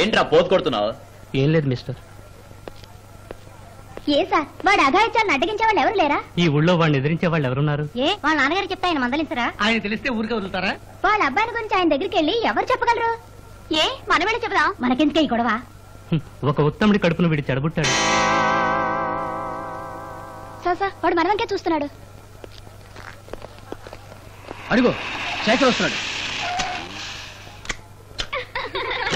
ఏంట్రా పోతు కొడుతున్నావు? ఏం లేదు మిస్టర్. ఏ సార్ వాడు అఘాయిత్యాలను అడ్డగించే వాళ్ళు ఎవరు లేరా? ఈ ఊళ్ళో వాడిని ఎదిరించే వాళ్ళు ఎవరున్నారు? ఏ వాళ్ళ నాన్నగారు చెప్తే ఆయన మందలిస్తారా? ఆయన తెలిస్తే ఊరికే వదులుతారా? వాళ్ళ అబ్బాయిని గురించి ఆయన దగ్గరికి వెళ్ళి ఎవరు చెప్పగలరు? ఏ మన వెళ్ళి చెబుదాం, మనకెందుకే ఈ గొడవ? ఒక ఉత్తముడి కడుపును వీడి చెడబుట్టాడు. సార్ వాడు మనవంకే చూస్తున్నాడు. అడుగు శేఖర్ వస్తున్నాడు.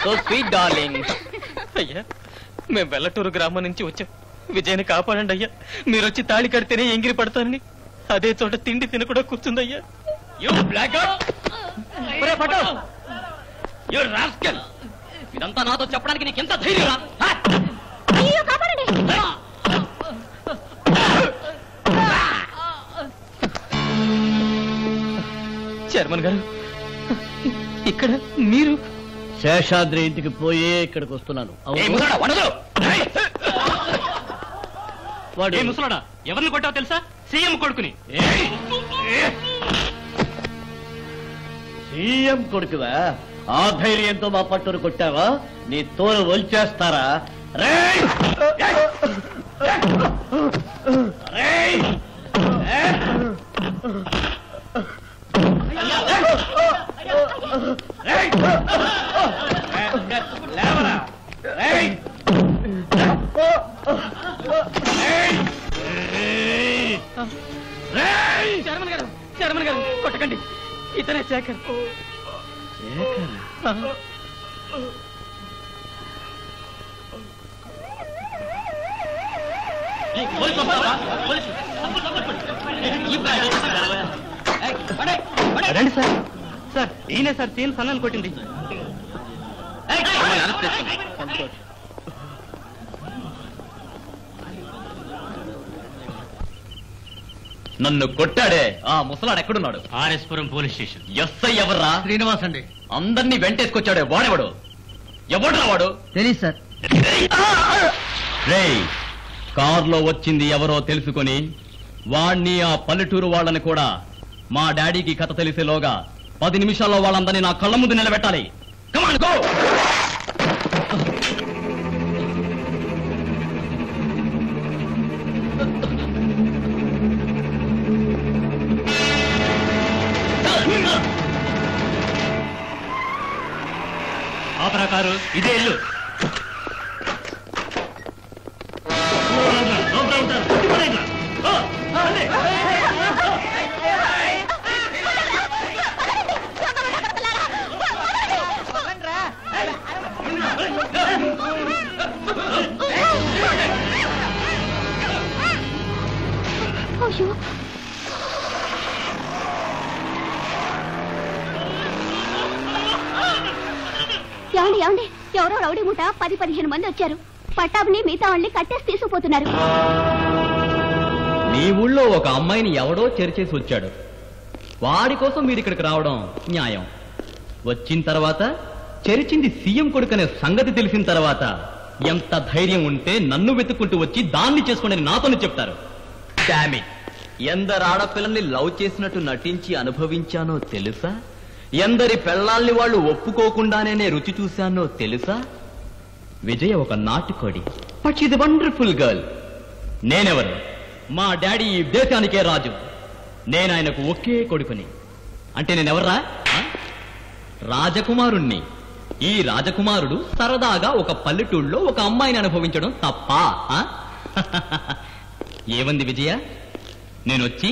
So sweet darling. అయ్యా మేము వెల్లటూరు గ్రామం నుంచి వచ్చాం. విజయని కాపాడండి అయ్యా. మీరు వచ్చి తాళి కడితేనే ఎంగిరి పడతానని అదే చోట తిండి తినకుండా కూర్చుందయ్యా. ఇదంతా నాతో చెప్పడానికి నీకు ఎంత ధైర్యం? చైర్మన్ గారు, ఇక్కడ మీరు? శేషాద్రి ఇంటికి పోయే ఇక్కడికి వస్తున్నాను. వాడు ముసలాడా ఎవరిని కొట్టావు తెలుసా? సీఎం కొడుకుని. సీఎం కొడుకువా? ఆ ధైర్యంతో మా పట్టును కొట్టావా? నీ తోలు వల్చేస్తారా? చైర్మన్ గారు కొట్టకండి. ఇతనే శేఖర్. రండి సార్. సార్ ఈయనే సార్ సీఎం సన్నాన్ని కొట్టింది. నన్ను కొట్టాడే ఆ ముసలాడు ఎక్కడున్నాడు? RS Puram police station. ఎస్ఐ ఎవర్రా? శ్రీనివాస్ అండి. అందరినీ వెంటేసుకొచ్చాడే వాడెవడు? ఎవడురా వాడు? తెలీదు సార్. రేయ్, కారులో వచ్చింది ఎవరో తెలుసుకొని వాణ్ణి ఆ పల్లెటూరు వాళ్ళని కూడా మా డాడీకి కథ తెలిసేలోగా 10 నిమిషాల్లో వాళ్ళందరినీ నా కళ్ళ ముందు నిలబెట్టాలి. Come on go. ఆ ప్రకారు ఇదే ఇల్లు. ఏమండి ఏమండి, ఎవరో రౌడీ ముఠ 10-15 మంది వచ్చారు. పట్టాభిని మిగతా వాళ్ళని కట్టేసి తీసుకుపోతున్నారు. మీ ఊళ్ళో ఒక అమ్మాయిని ఎవడో చెరిచేసి వచ్చాడు. వాడి కోసం మీరు ఇక్కడికి రావడం న్యాయం. వచ్చిన తర్వాత చెరిచింది సీఎం కొడుకనే సంగతి తెలిసిన తర్వాత ఎంత ధైర్యం ఉంటే నన్ను వెతుక్కుంటూ వచ్చి దాన్ని చేసుకోండి నాతోనే చెప్తారు. డామీ, ఎందరు ఆడపిల్లల్ని లవ్ చేసినట్టు నటించి అనుభవించానో తెలుసా? ఎందరి పెళ్లాల్ని వాళ్ళు ఒప్పుకోకుండానే రుచి చూశానో తెలుసా? విజయ ఒక నాటుకోడి, బట్ షీ's a వండర్ఫుల్ గర్ల్. నేనెవరు? మా డాడీ ఈ దేశానికే రాజు. నేను ఆయనకు ఒకే కొడుకుని. అంటే నేనెవర్రా? రాజకుమారుణ్ణి. ఈ రాజకుమారుడు సరదాగా ఒక పల్లెటూళ్ళలో ఒక అమ్మాయిని అనుభవించడం తప్ప? ఏమంది విజయ? నేనొచ్చి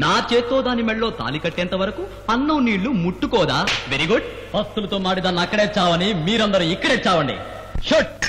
నా చేత్తో దాని మెళ్ళలో తాలి కట్టేంత వరకు అన్నం నీళ్లు ముట్టుకోదా? Very good. పస్తులతో మాడి దాన్ని అక్కడే చావని మీరందరూ ఇక్కడే చావండి. షట్.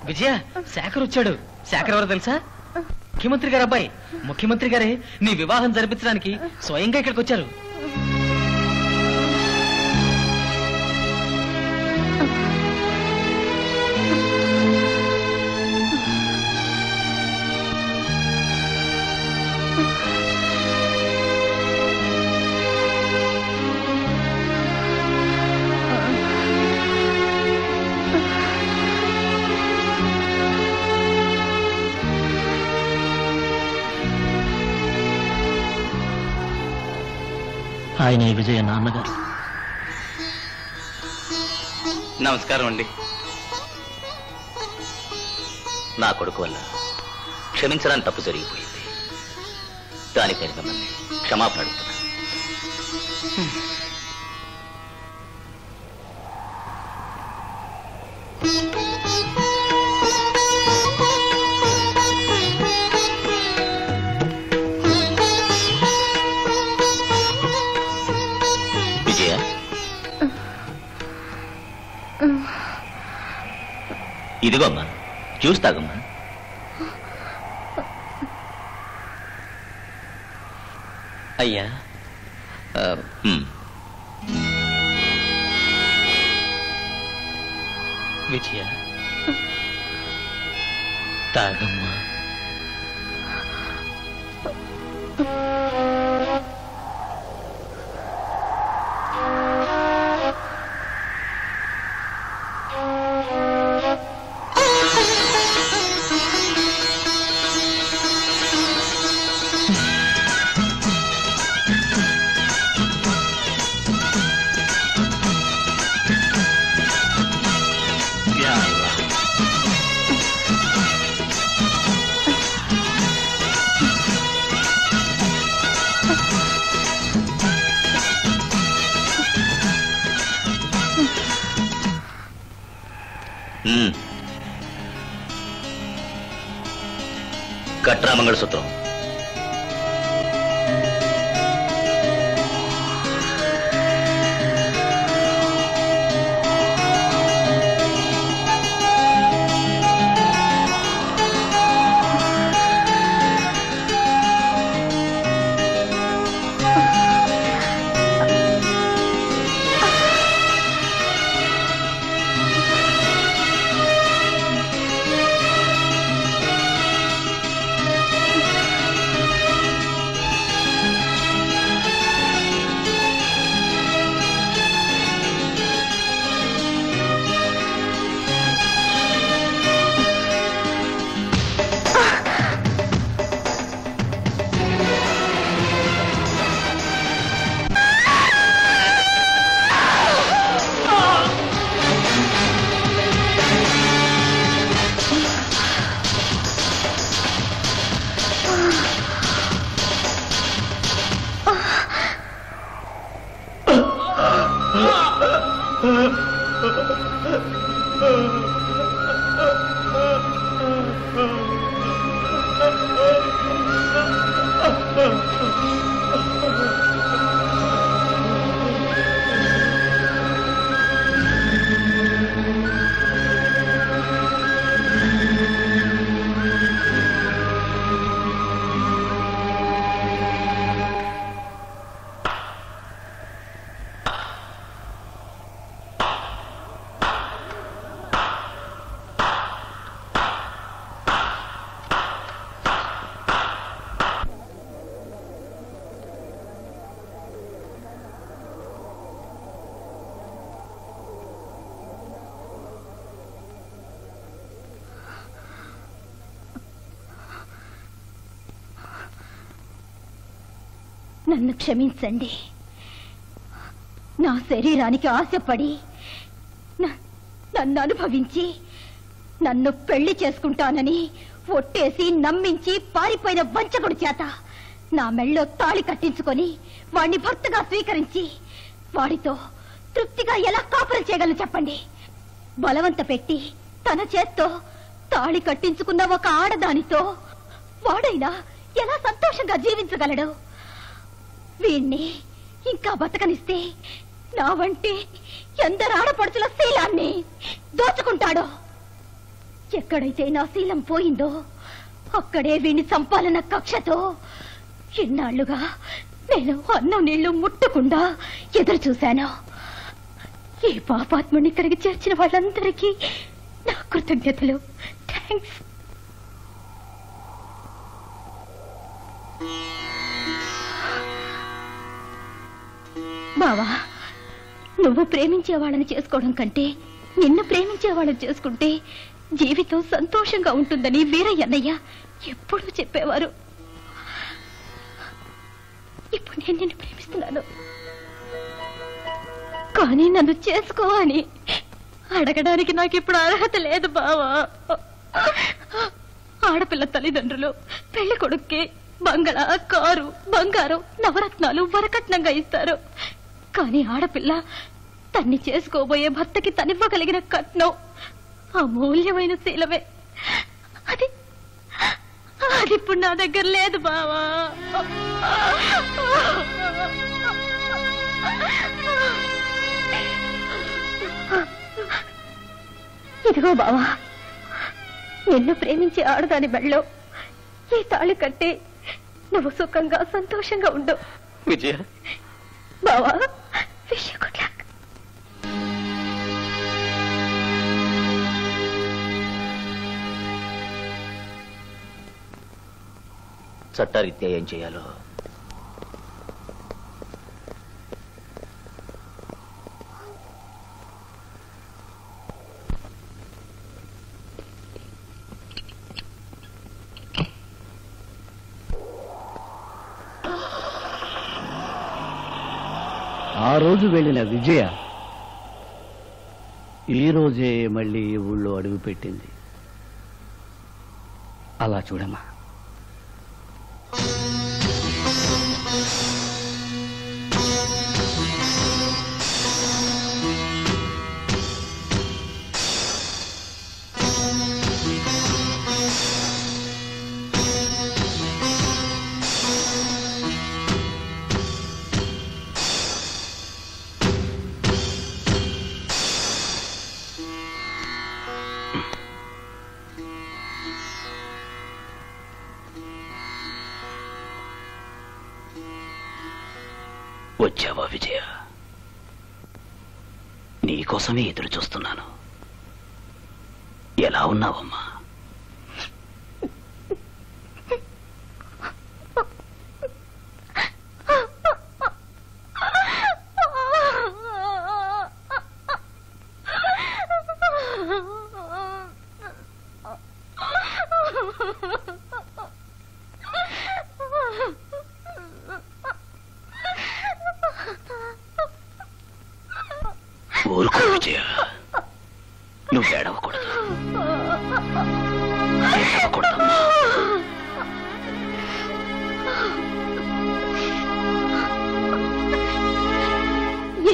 విజయ, శేఖర్ వచ్చాడు. శేఖర్ ఎవరో తెలుసా? ముఖ్యమంత్రి గారు అబ్బాయి. ముఖ్యమంత్రి గారే నీ వివాహం జరిపించడానికి స్వయంగా ఇక్కడికి వచ్చారు. ఆయన విజయ నాన్నగారు. నమస్కారం అండి. నా కొడుకు వల్ల క్షమించడానికి తప్పు జరిగిపోయింది. దానిపై మిమ్మల్ని క్షమాపణ అడుగుతున్నా. విజయ, ఇదిగో అమ్మా, చూస్తాగమ్మా. అయ్యా, విజయ తాగమ్మా. కట్రా మంగళసూత్రం. నన్ను క్షమించండి. నా శరీరానికి ఆశపడి నన్ను అనుభవించి నన్ను పెళ్లి చేసుకుంటానని ఒట్టేసి నమ్మించి పారిపోయిన వంచకుడి చేత నా మెళ్ళో తాళి కట్టించుకొని వాణ్ణి భర్తగా స్వీకరించి వాడితో తృప్తిగా ఎలా కాపురం చేయగలను చెప్పండి. బలవంత పెట్టి తన చేత్తో తాళి కట్టించుకున్న ఒక ఆడదానితో వాడైనా ఎలా సంతోషంగా జీవించగలడు? వీణ్ణి ఇంకా బతకనిస్తే నా వంటి ఎందరు ఆడపడుచుల శీలాన్ని దోచుకుంటాడో ఎక్కడైతే నా శీలం పోయిందో అక్కడే వీణ్ణి చంపాలన్న కక్షతో ఇన్నాళ్లుగా నేను అన్నం నీళ్లు ముట్టకుండా ఎదురు చూశాను. ఈ పాపాత్ముని ఇక్కడికి చేర్చిన వాళ్ళందరికీ నా కృతజ్ఞతలు. థ్యాంక్స్. బావా, నువ్వు ప్రేమించే వాళ్ళని చేసుకోవడం కంటే నిన్ను ప్రేమించే వాళ్ళని చేసుకుంటే జీవితం సంతోషంగా ఉంటుందని వీరయ్యన్నయ్య ఎప్పుడూ చెప్పేవారు. ఇప్పుడు నేను నిన్ను ప్రేమిస్తున్నాను, కానీ నన్ను చేసుకో అని అడగడానికి నాకు ఇప్పుడు అర్హత లేదు బావా. ఆడపిల్ల తల్లిదండ్రులు పెళ్లి కొడుక్కి బంగళా, కారు, బంగారం, నవరత్నాలు వరకట్నంగా ఇస్తారు. కానీ ఆడపిల్ల తన్ని చేసుకోబోయే భర్తకి తనివ్వగలిగిన కట్నం అమూల్యమైన శీలమే. అది ఇప్పుడు నా దగ్గర లేదు బావా. ఇదిగో బావా, నిన్ను ప్రేమించే ఆడదాని బెళ్ళో ఈ తాళి కట్టి నువ్వు సుఖంగా సంతోషంగా ఉండు. విజయ బావా, విష్ యూ గుడ్ లక్. చట్టరీత్యా ఏం చేయాలో ఆ రోజు వెళ్ళిన విజయ ఈ రోజే మళ్ళీ ఊళ్ళో అడుగు పెట్టింది. అలా చూడమ్మా. వచ్చావా విజయ? నీకోసమే ఎదురు చూస్తున్నాను. ఎలా ఉన్నావమ్మా? ఊరుకో విజయ, నువ్వు ఏడవకూడదు. ఏడవకూడదమ్మా.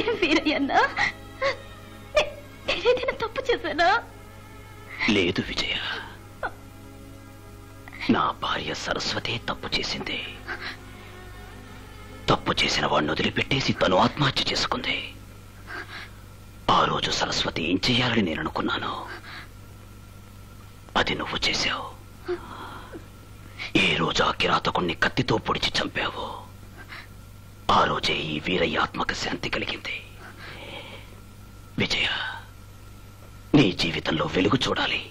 ఏం వీరయ్యన్నా, నేనేదైనా తప్పు చేశానా? లేదు విజయ, నా భార్య సరస్వతి తప్పు చేసింది. తప్పు చేసిన వాడిని వదిలిపెట్టేసి తను ఆత్మహత్య చేసుకుంది. ఆ రోజు సరస్వతి ఏం చేయాలని నేను అనుకున్నాను, అది నువ్వు చేశావు. ఏ రోజు ఆ కిరాతకుణ్ణి కత్తితో పొడిచి చంపావు, ఆ రోజే ఈ వీరయ్య ఆత్మకు శాంతి కలిగింది. విజయ, నీ జీవితంలో వెలుగు చూడాలి.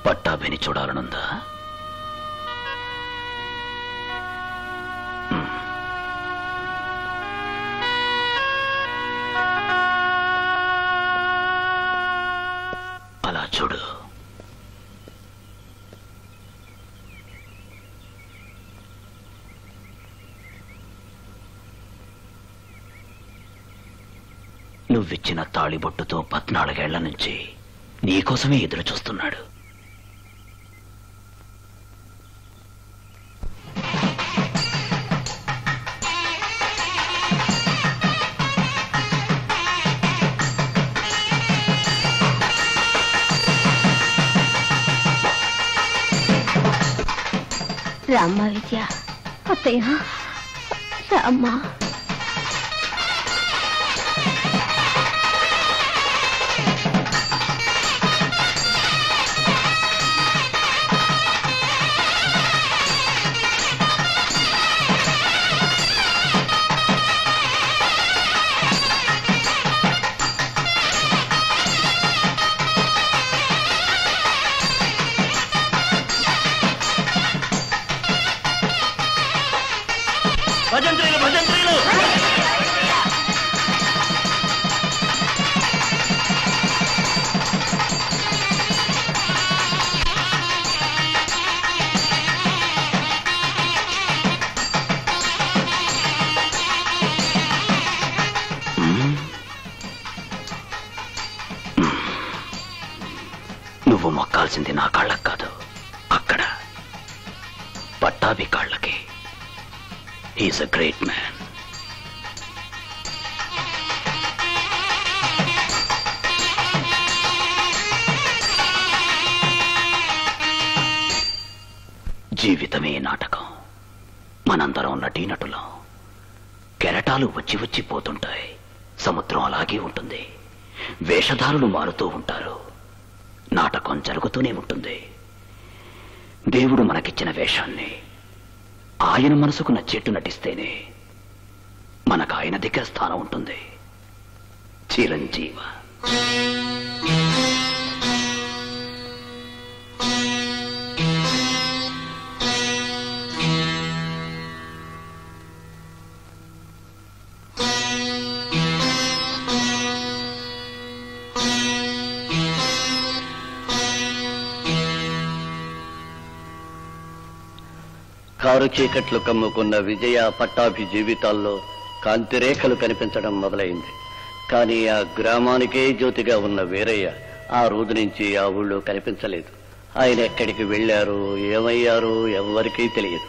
పట్టాభిని చూడాలనుందా? అలా చూడు. నువ్విచ్చిన తాళిబొట్టుతో 14 ఏళ్ల నుంచి నీకోసమే ఎదురు చూస్తున్నాడు. రామ్మ విజయ, అత్తయ్య రామ్మా. భజంత్రీలు భజంత్రీలు నువ్వు మొక్కాల్సింది నా కాళ్ళకు కాదు, అక్కడ పట్టాభి కాళ్ళకి. He's a great man. జీవితమే నాటకం. మనందరం నటీనటులం. కెరటాలు వచ్చి వచ్చి పోతుంటాయి. సముద్రం అలాగే ఉంటుంది. వేషధారులు మారుతూ ఉంటారు. నాటకం జరుగుతూనే ఉంటుంది. దేవుడు మనకిచ్చిన వేషాన్ని ఆయన మనసుకు నచ్చేట్టు నటిస్తేనే మనకు ఆయన దగ్గర స్థానం ఉంటుంది. చిరంజీవ. కారు చీకట్లు కమ్ముకున్న విజయ పట్టాభి జీవితాల్లో కాంతిరేఖలు కనిపించడం మొదలైంది. కానీ ఆ గ్రామానికే జ్యోతిగా ఉన్న వీరయ్య ఆ రోజు నుంచి ఆ ఊళ్ళో కనిపించలేదు. ఆయన ఎక్కడికి వెళ్ళారు, ఏమయ్యారు ఎవ్వరికీ తెలియదు.